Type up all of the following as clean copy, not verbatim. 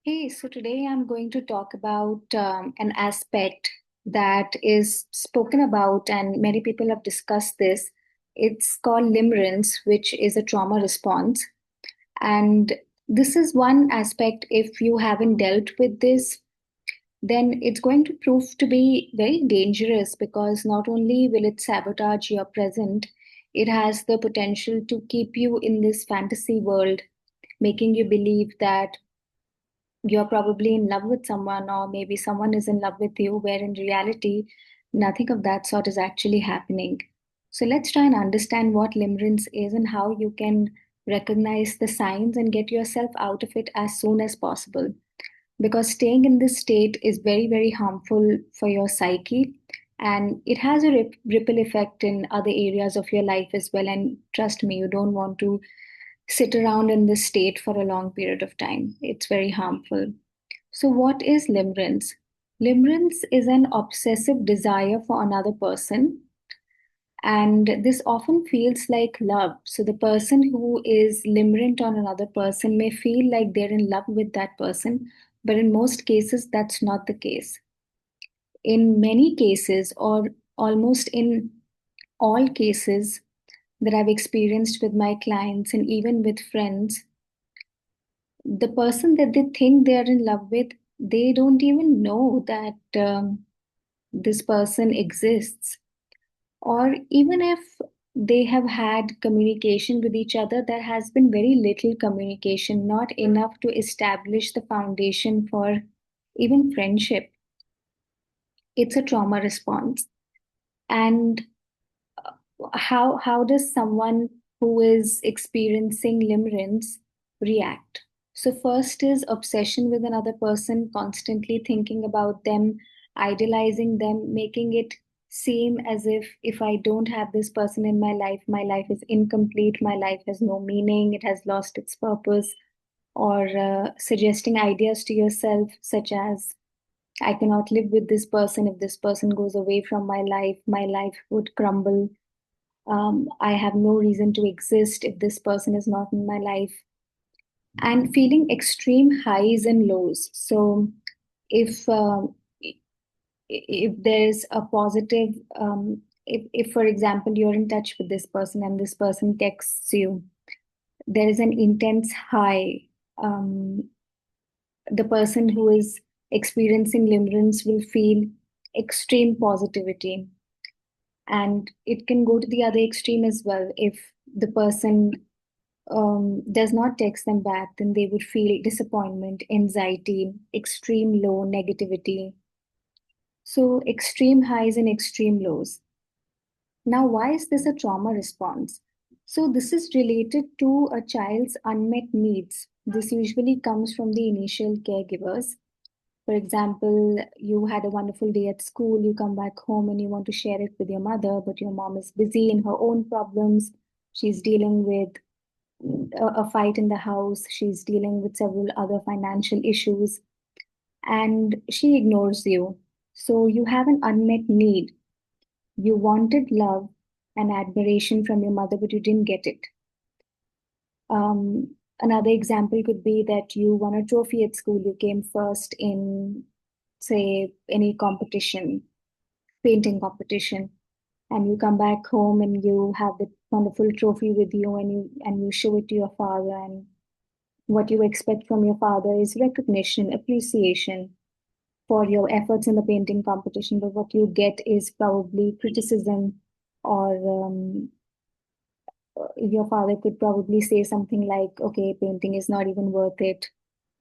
Hey, so today I'm going to talk about an aspect that is spoken about, and many people have discussed this. It's called limerence, which is a trauma response. And this is one aspect, if you haven't dealt with this, then it's going to prove to be very dangerous because not only will it sabotage your present, it has the potential to keep you in this fantasy world, making you believe that you're probably in love with someone, or maybe someone is in love with you, where in reality, nothing of that sort is actually happening. So let's try and understand what limerence is and how you can recognize the signs and get yourself out of it as soon as possible. Because staying in this state is very, very harmful for your psyche. And it has a ripple effect in other areas of your life as well. And trust me, you don't want to sit around in this state for a long period of time. It's very harmful. So, what is limerence? Limerence is an obsessive desire for another person, and this often feels like love. So, the person who is limerent on another person may feel like they're in love with that person, but in most cases, that's not the case. In many cases, or almost in all cases that I've experienced with my clients and even with friends, the person that they think they're in love with, they don't even know that this person exists. Or even if they have had communication with each other, there has been very little communication, not enough to establish the foundation for even friendship. It's a trauma response. And how does someone who is experiencing limerence react? So first is obsession with another person, constantly thinking about them, idealizing them, making it seem as if I don't have this person in my life is incomplete, my life has no meaning, it has lost its purpose. Or suggesting ideas to yourself such as, I cannot live with this person. If this person goes away from my life would crumble. I have no reason to exist if this person is not in my life. And feeling extreme highs and lows. So if if there's a positive, if for example you're in touch with this person and this person texts you, there is an intense high. Um, the person who is experiencing limerence will feel extreme positivity, and it can go to the other extreme as well. If the person does not text them back, then they would feel disappointment, anxiety, extreme low, negativity. So, extreme highs and extreme lows. Now, why is this a trauma response? So, this is related to a child's unmet needs. This usually comes from the initial caregivers. For example, you had a wonderful day at school, you come back home and you want to share it with your mother, but your mom is busy in her own problems. She's dealing with a fight in the house, she's dealing with several other financial issues, and she ignores you. So you have an unmet need. You wanted love and admiration from your mother, but you didn't get it. Another example could be that you won a trophy at school, you came first in, say, any competition, painting competition, and you come back home and you have the wonderful trophy with you, and you show it to your father, and what you expect from your father is recognition, appreciation for your efforts in the painting competition, but what you get is probably criticism, or your father could probably say something like, okay, painting is not even worth it.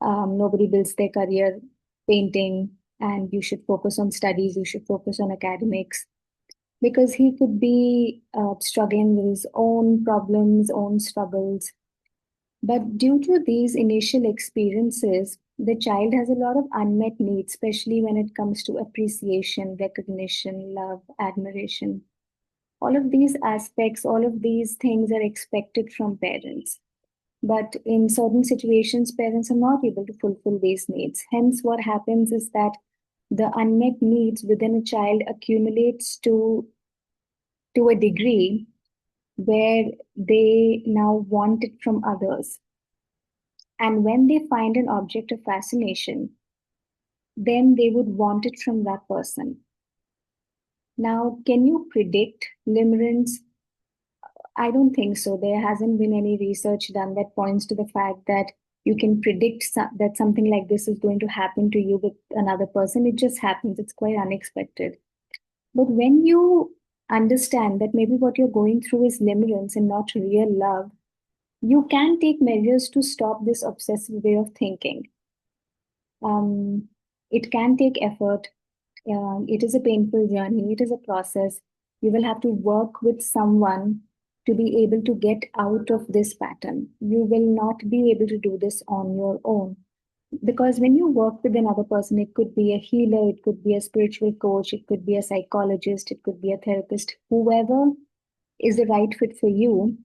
Nobody builds their career painting, and you should focus on studies, you should focus on academics. Because he could be struggling with his own problems, own struggles. But due to these initial experiences, the child has a lot of unmet needs, especially when it comes to appreciation, recognition, love, admiration. All of these aspects, all of these things are expected from parents. But in certain situations, parents are not able to fulfill these needs. Hence, what happens is that the unmet needs within a child accumulates to a degree where they now want it from others. And when they find an object of fascination, then they would want it from that person. Now, can you predict limerence? I don't think so. There hasn't been any research done that points to the fact that you can predict that something like this is going to happen to you with another person. It just happens. It's quite unexpected. But when you understand that maybe what you're going through is limerence and not real love, you can take measures to stop this obsessive way of thinking. Um, it can take effort. It is a painful journey. It is a process. You will have to work with someone to be able to get out of this pattern. You will not be able to do this on your own. Because when you work with another person, it could be a healer, it could be a spiritual coach, it could be a psychologist, it could be a therapist, whoever is the right fit for you,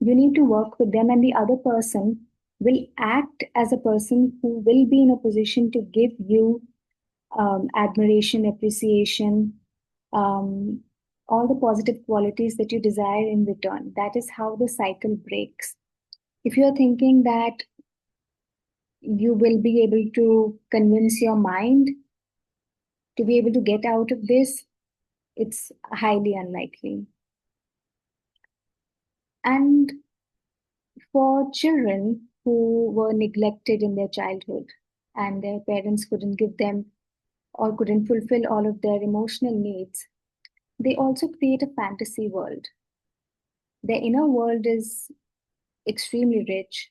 you need to work with them, and the other person will act as a person who will be in a position to give you admiration, appreciation, um, all the positive qualities that you desire in return. That is how the cycle breaks. If you're thinking that you will be able to convince your mind to be able to get out of this, it's highly unlikely. And for children who were neglected in their childhood and their parents couldn't give them or couldn't fulfill all of their emotional needs, they also create a fantasy world. Their inner world is extremely rich,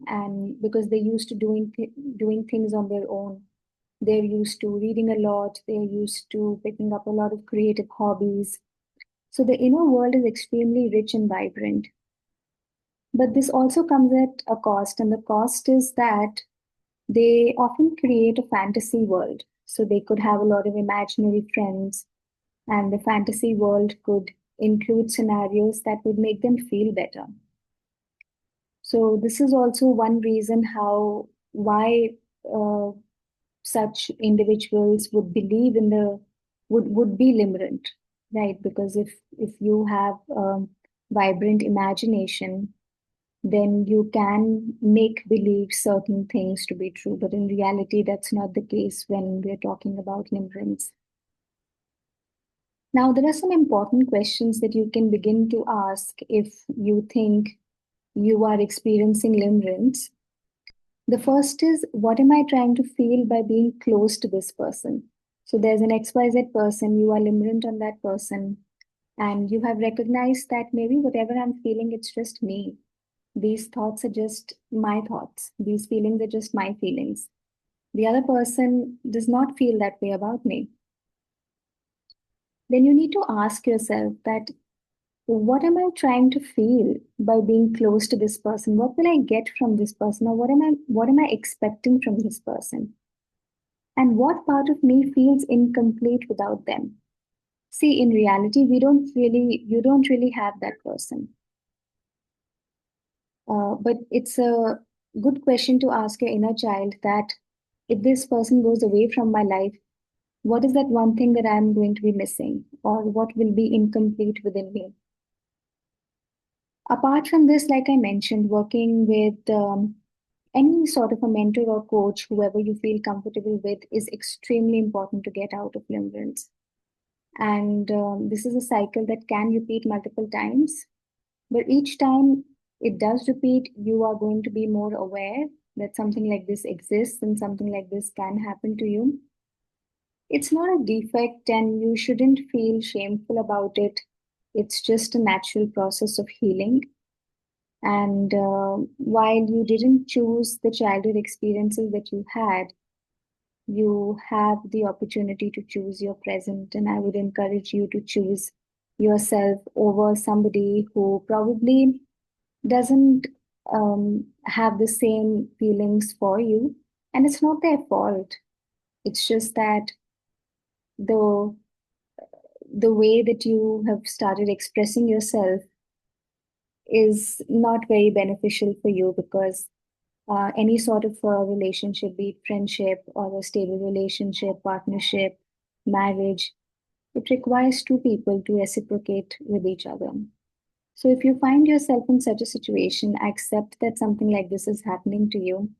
and because they're used to doing things on their own, they're used to reading a lot, they're used to picking up a lot of creative hobbies. So the inner world is extremely rich and vibrant. But this also comes at a cost, and the cost is that they often create a fantasy world. So they could have a lot of imaginary friends, and the fantasy world could include scenarios that would make them feel better. So this is also one reason how why uh, such individuals would believe in the would be limerent, right? Because if you have vibrant imagination, then you can make believe certain things to be true. But in reality, that's not the case when we're talking about limerence. Now, there are some important questions that you can begin to ask if you think you are experiencing limerence. The first is, what am I trying to feel by being close to this person? So there's an XYZ person, you are limerent on that person, and you have recognized that maybe whatever I'm feeling, it's just me. These thoughts are just my thoughts. These feelings are just my feelings. The other person does not feel that way about me. Then you need to ask yourself that what am I trying to feel by being close to this person? What will I get from this person? Or what am I expecting from this person? And what part of me feels incomplete without them? See, in reality, you don't really have that person. But it's a good question to ask your inner child that if this person goes away from my life, what is that one thing that I'm going to be missing, or what will be incomplete within me? Apart from this, like I mentioned, working with any sort of a mentor or coach, whoever you feel comfortable with, is extremely important to get out of limerence. And this is a cycle that can repeat multiple times. But each time it does repeat, you are going to be more aware that something like this exists and something like this can happen to you. It's not a defect, and you shouldn't feel shameful about it. It's just a natural process of healing. And while you didn't choose the childhood experiences that you had, you have the opportunity to choose your present. And I would encourage you to choose yourself over somebody who probably doesn't have the same feelings for you. And it's not their fault. It's just that the the way that you have started expressing yourself is not very beneficial for you, because any sort of relationship, be it friendship or a stable relationship, partnership, marriage, it requires two people to reciprocate with each other. So if you find yourself in such a situation, accept that something like this is happening to you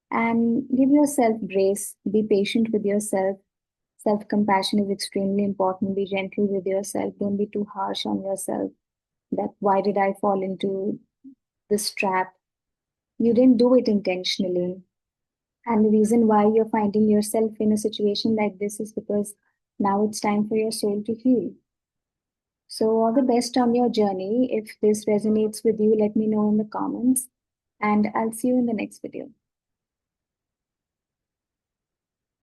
and give yourself grace. Be patient with yourself. Self compassion is extremely important. Be gentle with yourself. Don't be too harsh on yourself. That why did I fall into this trap? You didn't do it intentionally. And the reason why you're finding yourself in a situation like this is because now it's time for your soul to heal. So, all the best on your journey. If this resonates with you, let me know in the comments, and I'll see you in the next video.